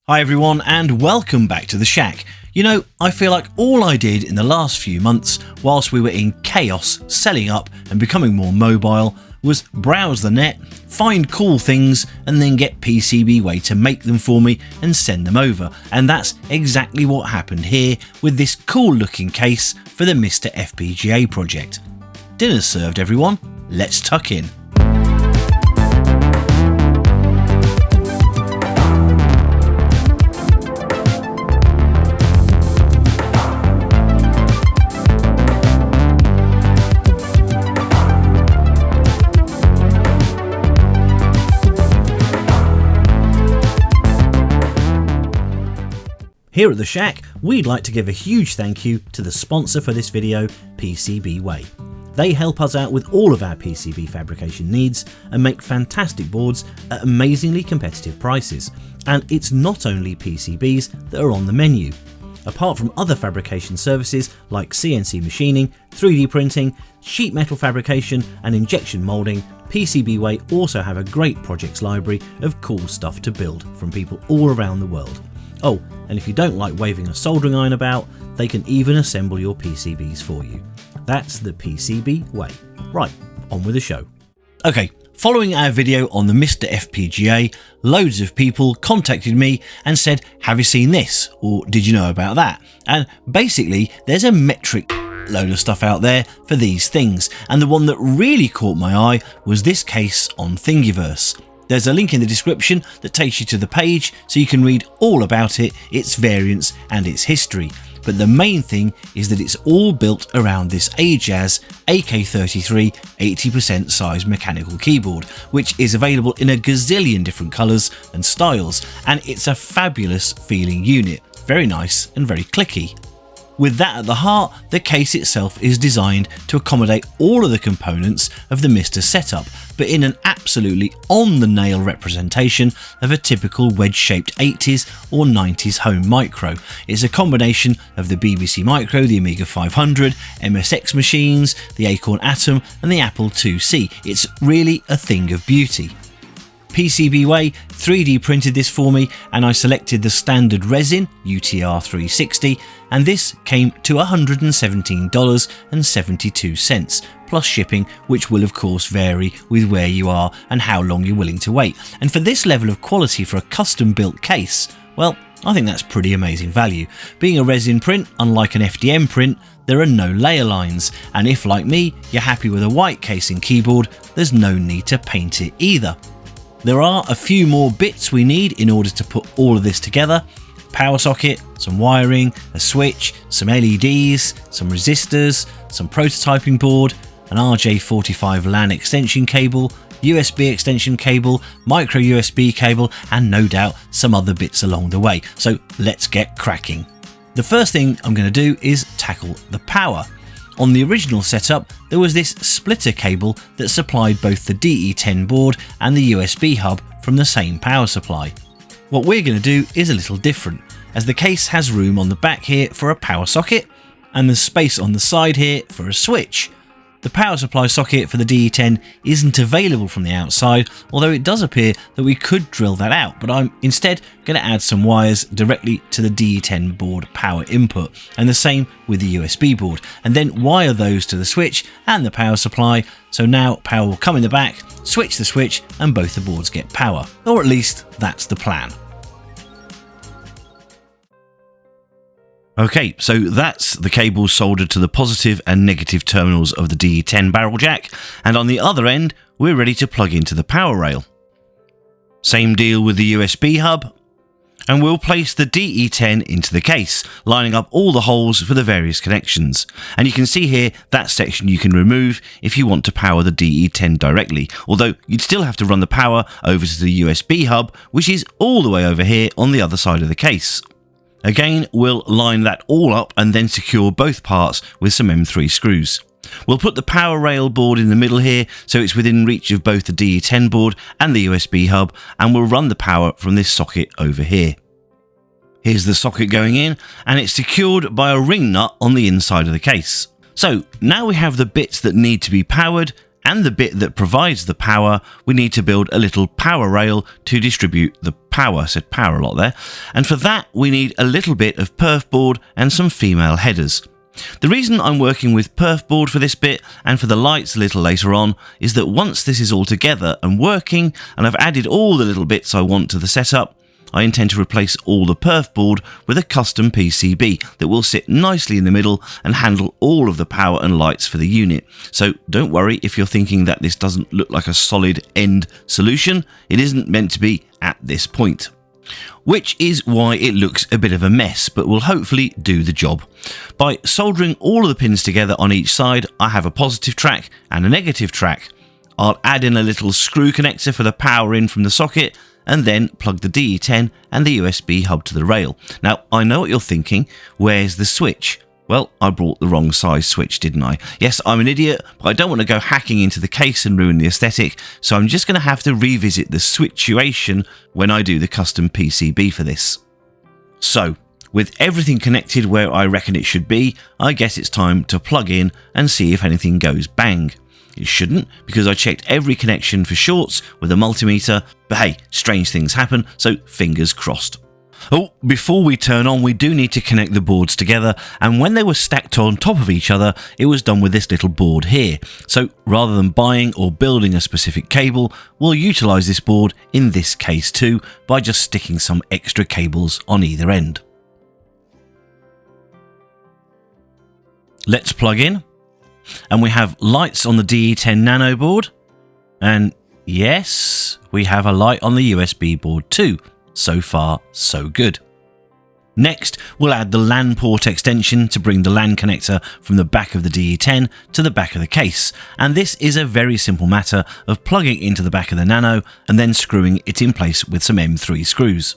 Hi everyone and welcome back to the Shack. You know, I feel like all I did in the last few months whilst we were in chaos, selling up and becoming more mobile was browse the net, find cool things and then get PCBWay to make them for me and send them over. And that's exactly what happened here with this cool looking case for the Mr. FPGA project. Dinner's served everyone, let's tuck in. Here at the Shack, we'd like to give a huge thank you to the sponsor for this video, PCBWay. They help us out with all of our PCB fabrication needs and make fantastic boards at amazingly competitive prices. And it's not only PCBs that are on the menu. Apart from other fabrication services like CNC machining, 3D printing, sheet metal fabrication and injection moulding, PCBWay also have a great projects library of cool stuff to build from people all around the world. Oh, and if you don't like waving a soldering iron about, they can even assemble your PCBs for you. That's the PCB way. Right, on with the show. Okay, following our video on the Mr. FPGA, loads of people contacted me and said, have you seen this? Or did you know about that? And basically, there's a metric load of stuff out there for these things. And the one that really caught my eye was this case on Thingiverse. There's a link in the description that takes you to the page so you can read all about it, its variants and its history. But the main thing is that it's all built around this Ajaz AK33 80% size mechanical keyboard, which is available in a gazillion different colours and styles, and it's a fabulous feeling unit, very nice and very clicky. With that at the heart, the case itself is designed to accommodate all of the components of the Mr. setup, but in an absolutely on-the-nail representation of a typical wedge-shaped 80s or 90s home micro. It's a combination of the BBC Micro, the Amiga 500, MSX machines, the Acorn Atom and the Apple IIc. It's really a thing of beauty. PCBWay 3D printed this for me and I selected the standard resin UTR 360 and this came to $117.72 plus shipping, which will of course vary with where you are and how long you're willing to wait. And for this level of quality for a custom built case, well, I think that's pretty amazing value. Being a resin print, unlike an FDM print, there are no layer lines, and if like me you're happy with a white case and keyboard, there's no need to paint it either. There are a few more bits we need in order to put all of this together. Power socket, some wiring, a switch, some LEDs, some resistors, some prototyping board, an RJ45 LAN extension cable, USB extension cable, micro USB cable, and no doubt some other bits along the way. So let's get cracking. The first thing I'm going to do is tackle the power. On the original setup, there was this splitter cable that supplied both the DE10 board and the USB hub from the same power supply. What we're going to do is a little different, as the case has room on the back here for a power socket and there's space on the side here for a switch. The power supply socket for the DE10 isn't available from the outside, although it does appear that we could drill that out, but I'm instead going to add some wires directly to the DE10 board power input, and the same with the USB board, and then wire those to the switch and the power supply, so now power will come in the back, switch the switch, and both the boards get power. Or at least that's the plan. Okay, so that's the cable soldered to the positive and negative terminals of the DE10 barrel jack, and on the other end, we're ready to plug into the power rail. Same deal with the USB hub, and we'll place the DE10 into the case, lining up all the holes for the various connections. And you can see here that section you can remove if you want to power the DE10 directly, although you'd still have to run the power over to the USB hub, which is all the way over here on the other side of the case. Again, we'll line that all up and then secure both parts with some M3 screws. We'll put the power rail board in the middle here so it's within reach of both the DE10 board and the USB hub, and we'll run the power from this socket over here. Here's the socket going in, and it's secured by a ring nut on the inside of the case. So now we have the bits that need to be powered and the bit that provides the power, we need to build a little power rail to distribute the power. I said power a lot there. And for that, we need a little bit of perf board and some female headers. The reason I'm working with perf board for this bit and for the lights a little later on is that once this is all together and working, and I've added all the little bits I want to the setup, I intend to replace all the perf board with a custom PCB that will sit nicely in the middle and handle all of the power and lights for the unit. So don't worry if you're thinking that this doesn't look like a solid end solution. It isn't meant to be at this point. Which is why it looks a bit of a mess, but will hopefully do the job. By soldering all of the pins together on each side, I have a positive track and a negative track. I'll add in a little screw connector for the power in from the socket, and then plug the DE10 and the USB hub to the rail. Now, I know what you're thinking, where's the switch? Well, I brought the wrong size switch, didn't I? Yes, I'm an idiot, but I don't want to go hacking into the case and ruin the aesthetic, so I'm just going to have to revisit the situation when I do the custom PCB for this. So, with everything connected where I reckon it should be, I guess it's time to plug in and see if anything goes bang. It shouldn't, because I checked every connection for shorts with a multimeter, but hey, strange things happen, so fingers crossed. Oh, before we turn on, we do need to connect the boards together, and when they were stacked on top of each other, it was done with this little board here. So rather than buying or building a specific cable, we'll utilise this board in this case too, by just sticking some extra cables on either end. Let's plug in. And we have lights on the DE10 Nano board, and yes, we have a light on the USB board too. So far, so good. Next, we'll add the LAN port extension to bring the LAN connector from the back of the DE10 to the back of the case, and this is a very simple matter of plugging into the back of the Nano and then screwing it in place with some M3 screws.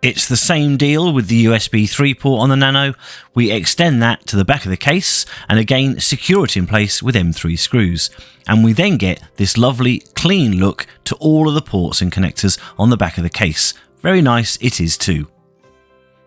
It's the same deal with the USB 3 port on the Nano. We extend that to the back of the case and again secure it in place with M3 screws. And we then get this lovely clean look to all of the ports and connectors on the back of the case. Very nice it is too.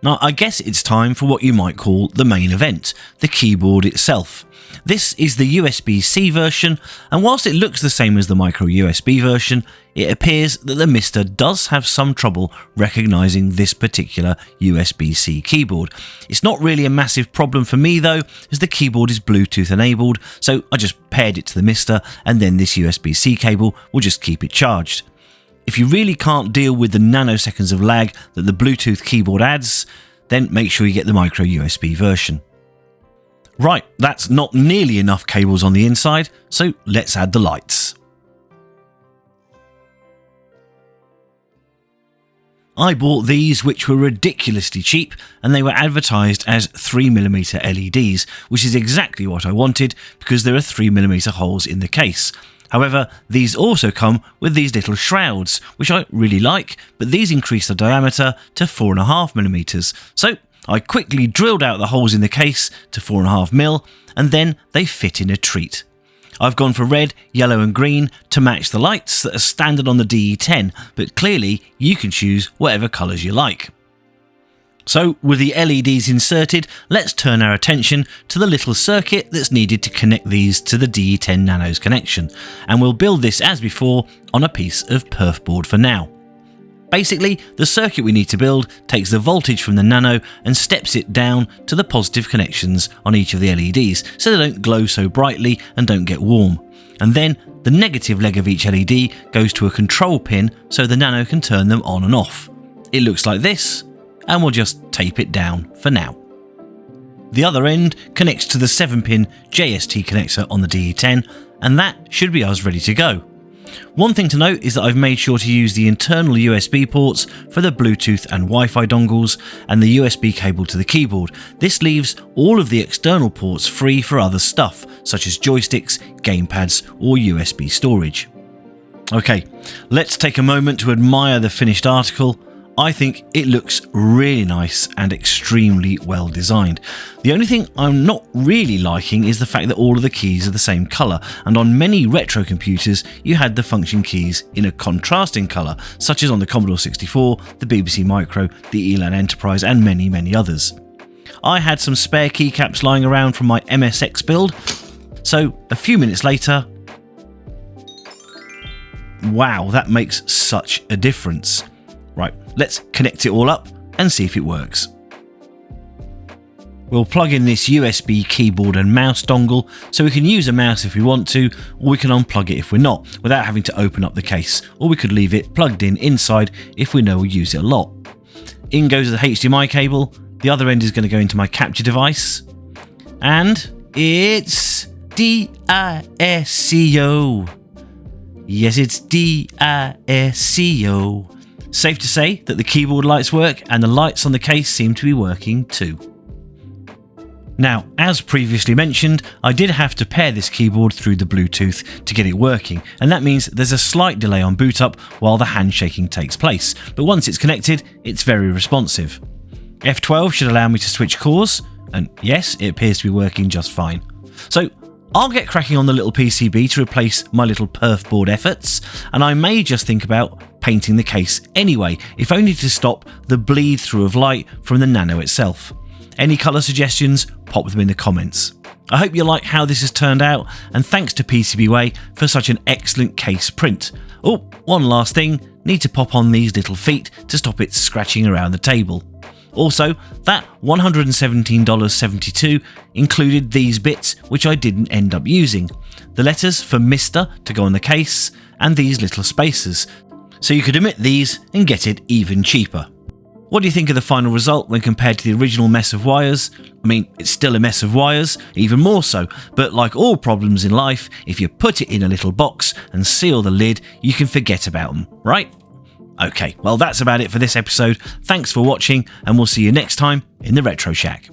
Now I guess it's time for what you might call the main event, the keyboard itself. This is the USB-C version, and whilst it looks the same as the micro USB version, it appears that the Mister does have some trouble recognising this particular USB-C keyboard. It's not really a massive problem for me though, as the keyboard is Bluetooth enabled, so I just paired it to the Mister, and then this USB-C cable will just keep it charged. If you really can't deal with the nanoseconds of lag that the Bluetooth keyboard adds, then make sure you get the micro USB version. Right, that's not nearly enough cables on the inside, so let's add the lights. I bought these, which were ridiculously cheap, and they were advertised as 3mm LEDs, which is exactly what I wanted because there are 3mm holes in the case. However, these also come with these little shrouds, which I really like, but these increase the diameter to 4.5mm. So I quickly drilled out the holes in the case to 4.5mm, and then they fit in a treat. I've gone for red, yellow and green to match the lights that are standard on the DE10, but clearly you can choose whatever colours you like. So with the LEDs inserted, let's turn our attention to the little circuit that's needed to connect these to the DE10 Nano's connection, and we'll build this as before on a piece of perf board for now. Basically, the circuit we need to build takes the voltage from the Nano and steps it down to the positive connections on each of the LEDs so they don't glow so brightly and don't get warm. And then the negative leg of each LED goes to a control pin so the Nano can turn them on and off. It looks like this, and we'll just tape it down for now. The other end connects to the 7-pin JST connector on the DE10, and that should be us ready to go. One thing to note is that I've made sure to use the internal USB ports for the Bluetooth and Wi-Fi dongles and the USB cable to the keyboard. This leaves all of the external ports free for other stuff, such as joysticks, gamepads or USB storage. Okay, let's take a moment to admire the finished article. I think it looks really nice and extremely well designed. The only thing I'm not really liking is the fact that all of the keys are the same colour, and on many retro computers you had the function keys in a contrasting colour, such as on the Commodore 64, the BBC Micro, the Elan Enterprise and many others. I had some spare keycaps lying around from my MSX build, So a few minutes later, wow, that makes such a difference. Right, let's connect it all up and see if it works. We'll plug in this USB keyboard and mouse dongle so we can use a mouse if we want to, or we can unplug it if we're not, without having to open up the case, or we could leave it plugged in inside if we know we'll use it a lot. In goes the HDMI cable, the other end is going to go into my capture device, and it's DISCO. Yes, it's DISCO. Safe to say that the keyboard lights work and the lights on the case seem to be working too. Now, as previously mentioned, I did have to pair this keyboard through the Bluetooth to get it working, and that means there's a slight delay on boot up while the handshaking takes place, but once it's connected, it's very responsive. F12 should allow me to switch cores, and yes, it appears to be working just fine. So I'll get cracking on the little PCB to replace my little perf board efforts, and I may just think about painting the case anyway, if only to stop the bleed through of light from the Nano itself. Any colour suggestions, pop them in the comments. I hope you like how this has turned out, and thanks to PCBWay for such an excellent case print. Oh, one last thing, need to pop on these little feet to stop it scratching around the table. Also, that $117.72 included these bits which I didn't end up using. The letters for Mr. to go on the case, and these little spacers. So you could omit these and get it even cheaper. What do you think of the final result when compared to the original mess of wires? I mean, it's still a mess of wires, even more so, but like all problems in life, if you put it in a little box and seal the lid, you can forget about them, right? Okay, well that's about it for this episode. Thanks for watching, and we'll see you next time in the Retro Shack.